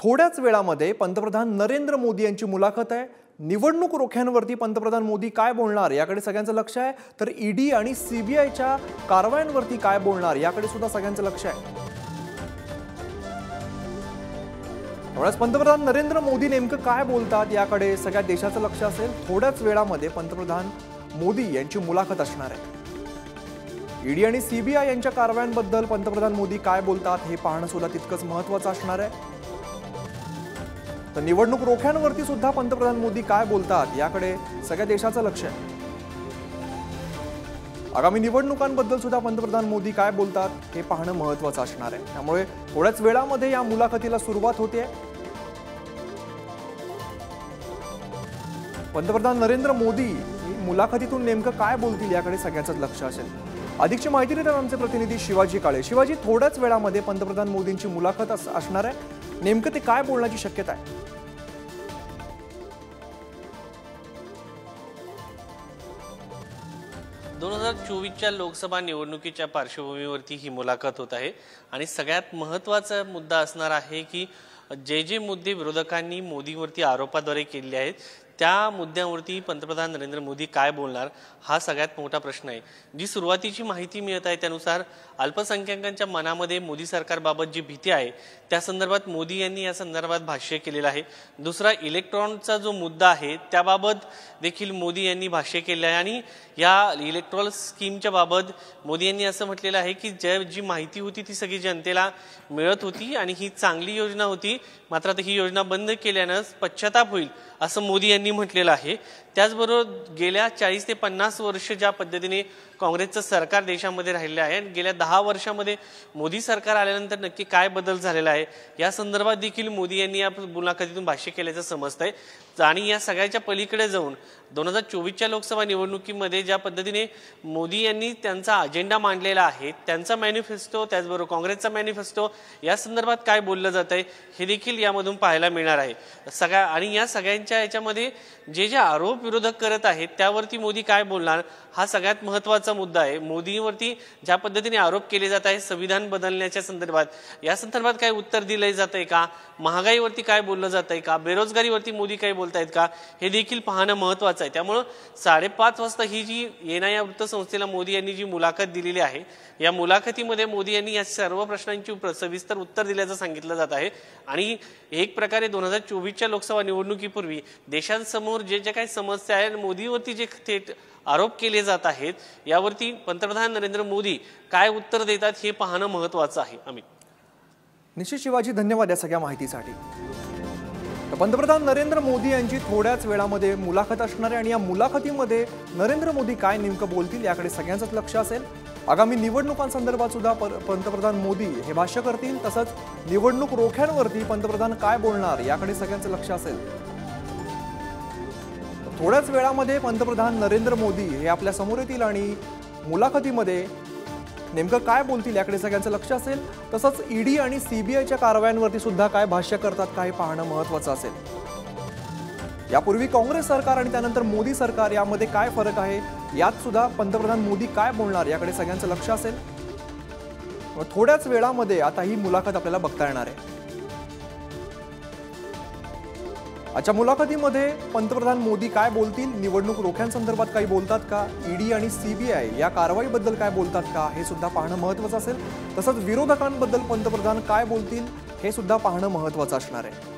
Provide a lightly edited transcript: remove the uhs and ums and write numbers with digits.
थोड्याच वेळामध्ये पंतप्रधान नरेंद्र मोदी यांची मुलाखत आहे। निवडणूक रोख्यांवरती पंतप्रधान मोदी काय बोलणार याकडे सगळ्यांचं लक्ष आहे। तर ईडी आणि सीबीआयच्या कारवायांवरती काय बोलणार याकडे सुद्धा सगळ्यांचं लक्ष आहे। त्यामुळे पंतप्रधान नरेंद्र मोदी नेमकं काय बोलतात याकडे सगळ्या देशाचं लक्ष असेल। थोड्याच वेळामध्ये पंतप्रधान मोदी यांची मुलाखत असणार आहे। ईडी आणि सीबीआय यांच्या कारवायांबद्दल पंतप्रधान मोदी काय बोलतात हे पाहणं सुद्धा तितकंच महत्त्वाचं असणार आहे। तर निवडणूक रोख्यांवरती सुद्धा पंतप्रधान मोदी काय बोलतात याकडे सगळ्या देशाचं लक्ष आहे। आगामी निवडणुकांबद्दल सुद्धा पंतप्रधान मोदी काय बोलतात हे पाहणं महत्त्वाचं असणार आहे। त्यामुळे थोड्याच वेळामध्ये या मुलाखतीला सुरुवात होते। पंतप्रधान नरेंद्र मोदी मुलाखतीतून नेमकं काय बोलतील याकडे सगळ्यांचं लक्ष असेल। अधिकची माहिती देतात आमचे प्रतिनिधी शिवाजी काळे। शिवाजी, थोड्याच वेळामध्ये पंतप्रधान मोदींची मुलाखत असणार आहे, नेमकं ते काय बोलण्याची शक्यता आहे? 2024च्या लोकसभा निवडणुकीच्या पार्श्वभूमीवरती ही मुलाखत होत आहे आणि सगळ्यात महत्त्वाचा मुद्दा असणार आहे की जे मुद्दे विरोधकांनी मोदींवरती आरोपाद्वारे केले आहेत त्या मुद्द्यांवरती पंतप्रधान नरेंद्र मोदी काय बोलणार हा सगळ्यात मोठा प्रश्न आहे। जी सुरुवातीची माहिती मिळत आहे त्यानुसार अल्पसंख्याकांच्या मनामध्ये मोदी सरकारबाबत जी भीती आहे त्या संदर्भात मोदी यांनी या संदर्भात भाष्य केलेलं आहे। दुसरा इलेक्ट्रॉनचा जो मुद्दा आहे त्याबाबत देखील मोदी यांनी भाष्य केले आहे आणि या इलेक्ट्रॉल स्कीमच्या बाबत मोदी यांनी असं म्हटलेलं आहे की जी माहिती होती ती सगळी जनतेला मिळत होती आणि ही चांगली योजना होती, मात्र आता ही योजना बंद केल्यानं पश्चाताप होईल असं मोदी यांनी म्हटलेलं आहे। त्याचबरोबर गेल्या 40 ते 50 वर्ष ज्या पद्धतीने काँग्रेसचं सरकार देशामध्ये राहिले आहे आणि गेल्या 10 वर्षामध्ये मोदी सरकार आल्यानंतर नक्की काय बदल झालेला आहे या संदर्भात देखील मोदी यांनी या मुलाखतीतून भाष्य केल्याचं समजतंय। आणि या सगळ्याच्या पलीकडे जाऊन 2024च्या लोकसभा निवडणुकीमध्ये ज्या पद्धतीने मोदी यांनी त्यांचा अजेंडा मांडलेला आहे, त्यांचा मॅनिफेस्टो त्याचबरोबर काँग्रेसचा मॅनिफेस्टो या संदर्भात काय बोललं जात आहे हे देखील यामधून पाहायला मिळणार आहे। आणि या सगळ्यांच्या याच्यामध्ये जे आरोप विरोधक करत आहेत त्यावरती मोदी काय बोलणार हा सगळ्यात महत्त्वाचा मुद्दा आहे। मोदींवरती ज्या पद्धतीने आरोप केले जात आहे संविधान बदलण्याच्या संदर्भात, या संदर्भात काय उत्तर दिले जात आहे का, महागाईवरती काय बोललं जात आहे का, बेरोजगारीवरती मोदी काय बोलतायत का हे देखील पाहणं महत्त्वाचं आहे। त्यामुळे 5:30 वाजता ही जी एनआय वृत्तसंस्थेला मोदी यांनी जी मुलाखत दिलेली आहे या मुलाखतीमध्ये मोदी यांनी या सर्व प्रश्नांची सविस्तर उत्तर दिल्याचं सांगितलं जात आहे। आणि एक प्रकारे 2024च्या लोकसभा निवडणुकीपूर्वी देशांसमोर जे काही समस्या आहेत मोदीवरती जे थेट आरोप केले जात आहेत यावरती पंतप्रधान नरेंद्र मोदी काय उत्तर देतात हे पाहणं महत्त्वाचं आहे। अमित, निश्चित शिवाजी, धन्यवाद या सगळ्या माहितीसाठी। पंतप्रधान नरेंद्र मोदी यांची थोड्याच वेळामध्ये मुलाखत असणार आहे आणि या मुलाखतीमध्ये नरेंद्र मोदी काय नेमकं बोलतील याकडे सगळ्यांचंच लक्ष असेल। आगामी निवडणुकांसंदर्भात सुद्धा पंतप्रधान मोदी हे भाष्य करतील, तसंच निवडणूक रोख्यांवरती पंतप्रधान काय बोलणार याकडे सगळ्यांचं लक्ष असेल। थोड्याच वेळामध्ये पंतप्रधान नरेंद्र मोदी हे आपल्या समोर येतील आणि मुलाखतीमध्ये नेमकं काय बोलतील याकडे सगळ्यांचं लक्ष असेल। तसंच ईडी आणि सीबीआयच्या कारवायांवरती सुद्धा काय भाष्य करतात काय पाहणं महत्त्वाचं असेल। यापूर्वी काँग्रेस सरकार आणि त्यानंतर मोदी सरकार यामध्ये काय फरक आहे यात सुद्धा पंतप्रधान मोदी काय बोलणार याकडे सगळ्यांचं लक्ष असेल। थोड्याच वेळामध्ये आता ही मुलाखत आपल्याला बघता येणार आहे। आजच्या मुलाखतीमध्ये पंतप्रधान मोदी काय बोलतील, निवडणूक रोख्यांसंदर्भात काही बोलतात का, ईडी आणि सीबीआय या कारवाईबद्दल काय बोलतात का हे सुद्धा पाहणं महत्त्वाचं असेल। तसंच विरोधकांबद्दल पंतप्रधान काय बोलतील हे सुद्धा पाहणं महत्त्वाचं असणार आहे।